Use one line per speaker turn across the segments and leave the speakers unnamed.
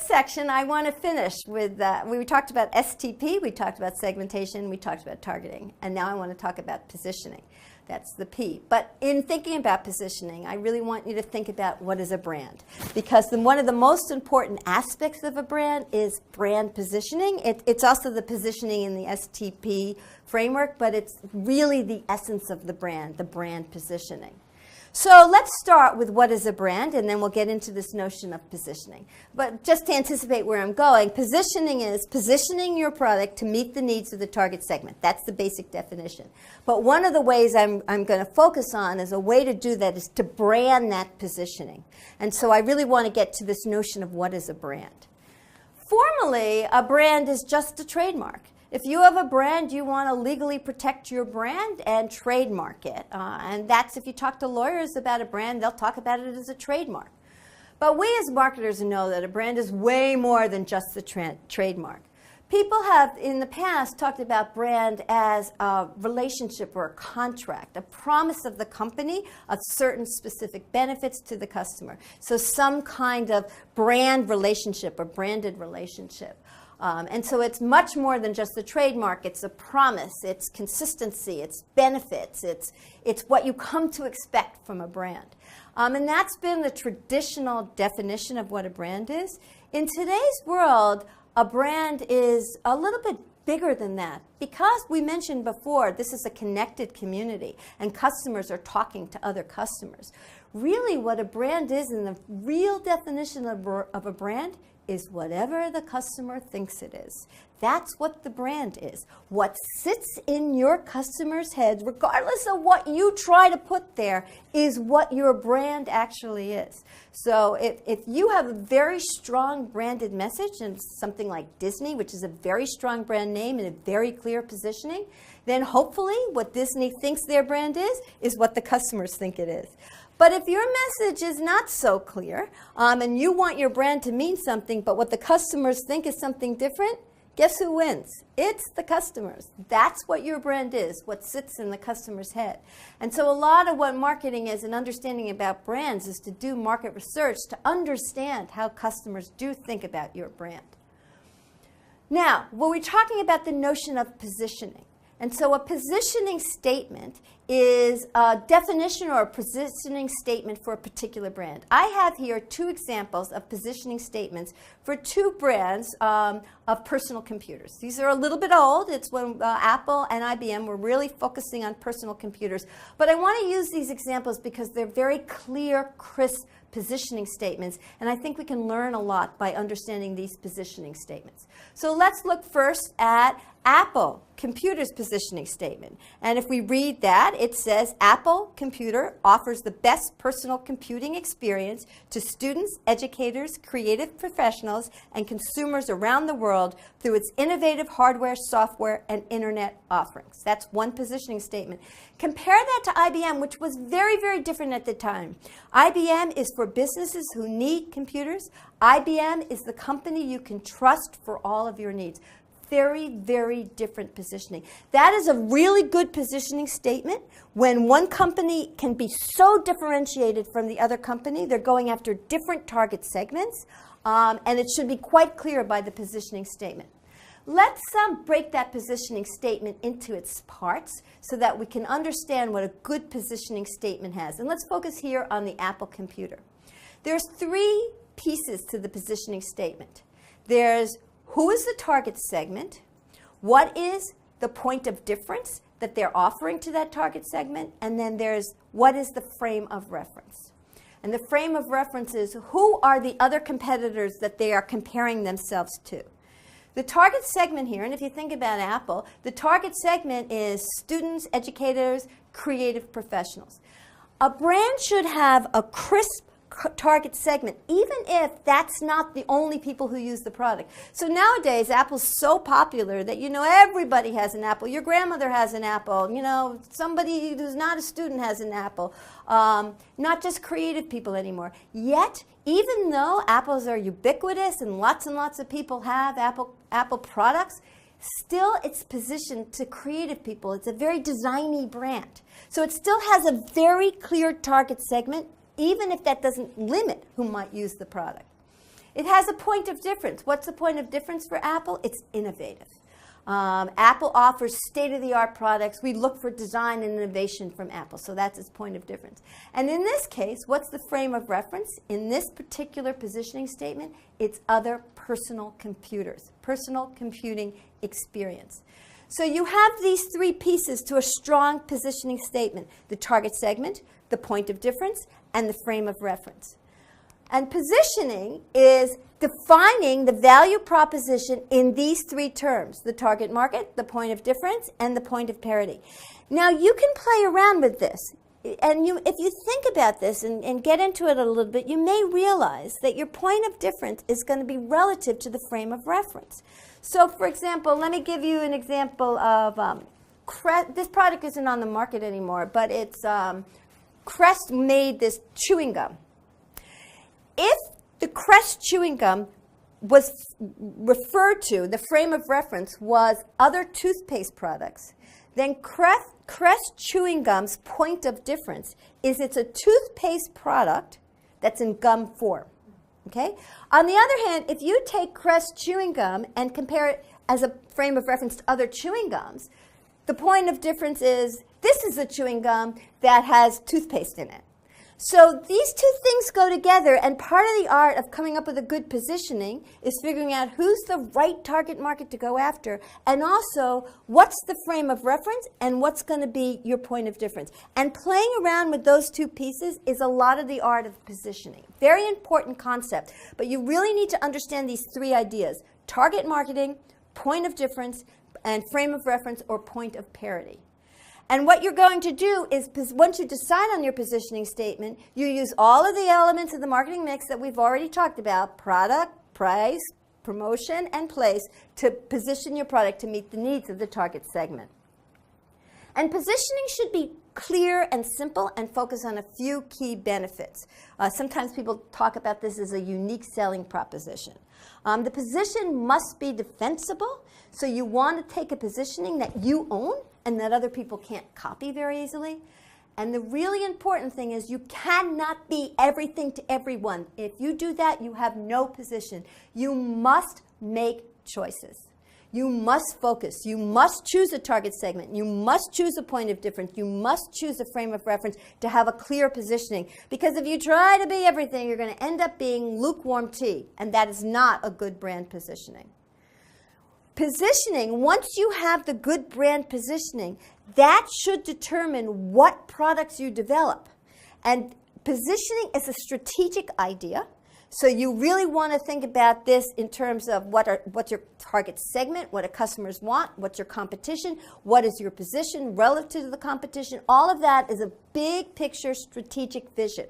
section, I want to finish with, we talked about STP, we talked about segmentation, we talked about targeting, and now I want to talk about positioning. That's the P. But in thinking about positioning, I really want you to think about what is a brand. Because one of the most important aspects of a brand is brand positioning. It's also the positioning in the STP framework, but it's really the essence of the brand positioning. So let's start with what is a brand, and then we'll get into this notion of positioning. But just to anticipate where I'm going, positioning is positioning your product to meet the needs of the target segment. That's the basic definition. But one of the ways I'm going to focus on as a way to do that is to brand that positioning. And so I really want to get to this notion of what is a brand. Formally, a brand is just a trademark. If you have a brand, you want to legally protect your brand and trademark it. And that's, if you talk to lawyers about a brand, they'll talk about it as a trademark. But we as marketers know that a brand is way more than just the trademark. People have, in the past, talked about brand as a relationship or a contract, a promise of the company of certain specific benefits to the customer. So some kind of brand relationship or branded relationship. And so it's much more than just the trademark. It's a promise. It's consistency. It's benefits. It's what you come to expect from a brand. And that's been the traditional definition of what a brand is. In today's world, a brand is a little bit bigger than that. Because we mentioned before, this is a connected community, and customers are talking to other customers. Really, what a brand is, in the real definition of a brand, is whatever the customer thinks it is. That's what the brand is. What sits in your customer's head, regardless of what you try to put there, is what your brand actually is. So if you have a very strong branded message, and something like Disney, which is a very strong brand name and a very clear positioning, then hopefully what Disney thinks their brand is what the customers think it is. But if your message is not so clear, and you want your brand to mean something, but what the customers think is something different, guess who wins? It's the customers. That's what your brand is, what sits in the customer's head. And so a lot of what marketing is and understanding about brands is to do market research to understand how customers do think about your brand. Now, when we're talking about the notion of positioning, and so a positioning statement is a definition or a positioning statement for a particular brand. I have here two examples of positioning statements for two brands of personal computers. These are a little bit old. It's when Apple and IBM were really focusing on personal computers. But I want to use these examples because they're very clear, crisp positioning statements, and I think we can learn a lot by understanding these positioning statements. So let's look first at Apple Computer's positioning statement. And if we read that, it says, Apple Computer offers the best personal computing experience to students, educators, creative professionals, and consumers around the world through its innovative hardware, software, and internet offerings. That's one positioning statement. Compare that to IBM, which was very, very different at the time. IBM is for businesses who need computers. IBM is the company you can trust for all of your needs. Very, very different positioning. That is a really good positioning statement when one company can be so differentiated from the other company. They're going after different target segments, and it should be quite clear by the positioning statement. Let's break that positioning statement into its parts so that we can understand what a good positioning statement has. And let's focus here on the Apple computer. There's three pieces to the positioning statement. There's who is the target segment, what is the point of difference that they're offering to that target segment, and then there's what is the frame of reference. And the frame of reference is who are the other competitors that they are comparing themselves to. The target segment here, and if you think about Apple, the target segment is students, educators, creative professionals. A brand should have a crisp target segment, even if that's not the only people who use the product. So nowadays, Apple's so popular that, everybody has an Apple. Your grandmother has an Apple. Somebody who's not a student has an Apple. Not just creative people anymore. Yet, even though Apples are ubiquitous and lots of people have Apple products, still it's positioned to creative people. It's a very designy brand. So it still has a very clear target segment, even if that doesn't limit who might use the product. It has a point of difference. What's the point of difference for Apple? It's innovative. Apple offers state-of-the-art products. We look for design and innovation from Apple, so that's its point of difference. And in this case, what's the frame of reference? In this particular positioning statement, it's other personal computers, personal computing experience. So you have these three pieces to a strong positioning statement: the target segment, the point of difference, and the frame of reference. And positioning is defining the value proposition in these three terms: the target market, the point of difference, and the point of parity. Now, you can play around with this. And if you think about this and get into it a little bit, you may realize that your point of difference is going to be relative to the frame of reference. So, for example, let me give you an example of this product isn't on the market anymore, but it's Crest made this chewing gum. If the Crest chewing gum was referred to, the frame of reference was other toothpaste products, then Crest chewing gum's point of difference is it's a toothpaste product that's in gum form. Okay? On the other hand, if you take Crest chewing gum and compare it as a frame of reference to other chewing gums, the point of difference is this is a chewing gum that has toothpaste in it. So these two things go together, and part of the art of coming up with a good positioning is figuring out who's the right target market to go after, and also what's the frame of reference and what's going to be your point of difference. And playing around with those two pieces is a lot of the art of positioning. Very important concept, but you really need to understand these three ideas: target marketing, point of difference, and frame of reference or point of parity. And what you're going to do is, once you decide on your positioning statement, you use all of the elements of the marketing mix that we've already talked about: product, price, promotion, and place, to position your product to meet the needs of the target segment. And positioning should be clear and simple and focus on a few key benefits. Sometimes people talk about this as a unique selling proposition. The position must be defensible, so you want to take a positioning that you own and that other people can't copy very easily. And the really important thing is you cannot be everything to everyone. If you do that, you have no position. You must make choices. You must focus. You must choose a target segment. You must choose a point of difference. You must choose a frame of reference to have a clear positioning. Because if you try to be everything, you're going to end up being lukewarm tea, and that is not a good brand positioning. Positioning, once you have the good brand positioning, that should determine what products you develop. And positioning is a strategic idea. So you really want to think about this in terms of what's your target segment, what do customers want, what's your competition, what is your position relative to the competition. All of that is a big picture strategic vision.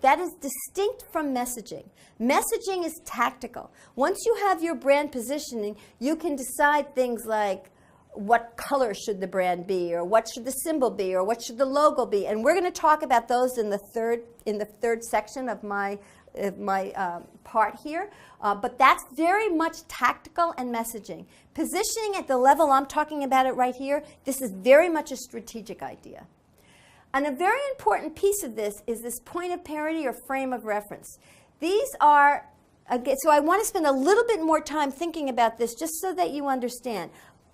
That is distinct from messaging. Messaging is tactical. Once you have your brand positioning, you can decide things like what color should the brand be, or what should the symbol be, or what should the logo be. And we're going to talk about those in the third section of my part here. But that's very much tactical and messaging. Positioning at the level I'm talking about it right here, this is very much a strategic idea. And a very important piece of this is this point of parity or frame of reference. These are, so I want to spend a little bit more time thinking about this just so that you understand.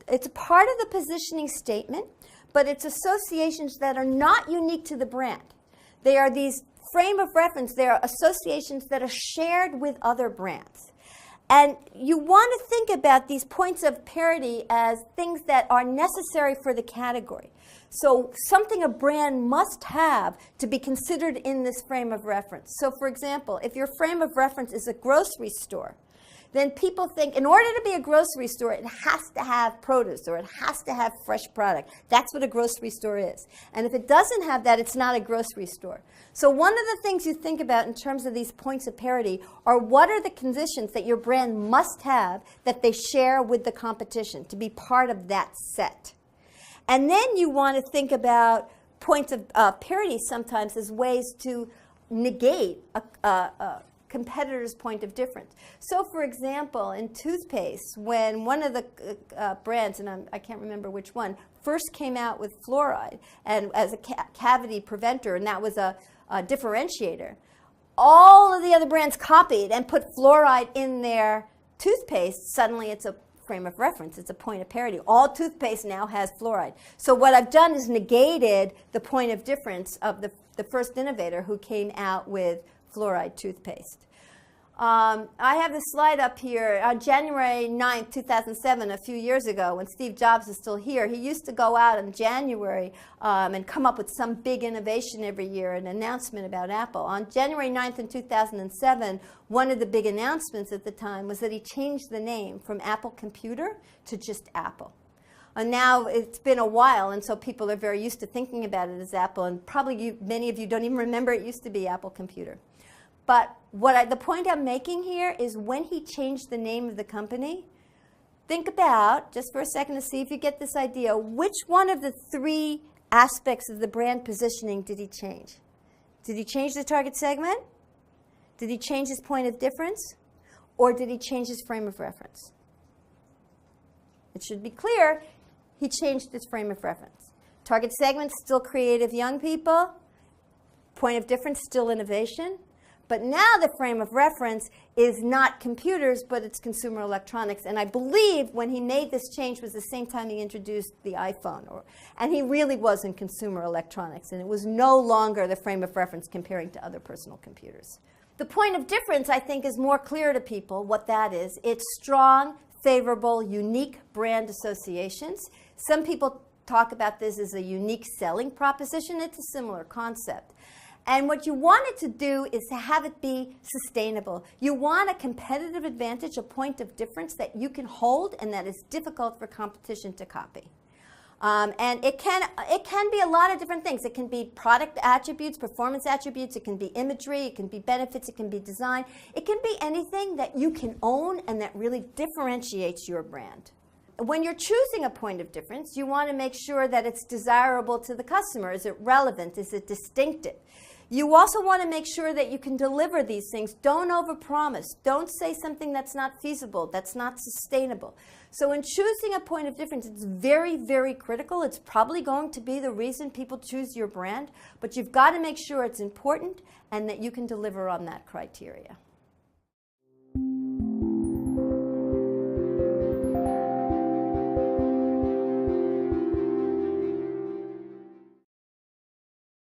It's a part of the positioning statement, but it's associations that are not unique to the brand. They are these frame of reference. They are associations that are shared with other brands. And you want to think about these points of parity as things that are necessary for the category. So something a brand must have to be considered in this frame of reference. So for example, if your frame of reference is a grocery store, then people think in order to be a grocery store, it has to have produce or it has to have fresh product. That's what a grocery store is. And if it doesn't have that, it's not a grocery store. So one of the things you think about in terms of these points of parity are what are the conditions that your brand must have that they share with the competition to be part of that set. And then you want to think about points of parity sometimes as ways to negate a competitor's point of difference. So for example, in toothpaste, when one of the brands, and I can't remember which one, first came out with fluoride and as a cavity preventer, and that was a differentiator, all of the other brands copied and put fluoride in their toothpaste, suddenly it's a frame of reference. It's a point of parity. All toothpaste now has fluoride. So what I've done is negated the point of difference of the first innovator who came out with fluoride toothpaste. I have this slide up here. On January 9th, 2007, a few years ago, when Steve Jobs is still here, he used to go out in January and come up with some big innovation every year, an announcement about Apple. On January 9th in 2007, one of the big announcements at the time was that he changed the name from Apple Computer to just Apple. And now it's been a while, and so people are very used to thinking about it as Apple, and probably many of you don't even remember it used to be Apple Computer. But the point I'm making here is when he changed the name of the company, think about, just for a second to see if you get this idea, which one of the three aspects of the brand positioning did he change? Did he change the target segment? Did he change his point of difference? Or did he change his frame of reference? It should be clear, he changed his frame of reference. Target segment, still creative young people. Point of difference, still innovation. But now the frame of reference is not computers, but it's consumer electronics. And I believe when he made this change was the same time he introduced the iPhone. And he really was in consumer electronics. And it was no longer the frame of reference comparing to other personal computers. The point of difference, I think, is more clear to people what that is. It's strong, favorable, unique brand associations. Some people talk about this as a unique selling proposition. It's a similar concept. And what you want it to do is to have it be sustainable. You want a competitive advantage, a point of difference that you can hold and that is difficult for competition to copy. And it can be a lot of different things. It can be product attributes, performance attributes. It can be imagery. It can be benefits. It can be design. It can be anything that you can own and that really differentiates your brand. When you're choosing a point of difference, you want to make sure that it's desirable to the customer. Is it relevant? Is it distinctive? You also want to make sure that you can deliver these things. Don't overpromise. Don't say something that's not feasible, that's not sustainable. So in choosing a point of difference, it's very, very critical. It's probably going to be the reason people choose your brand, but you've got to make sure it's important and that you can deliver on that criteria.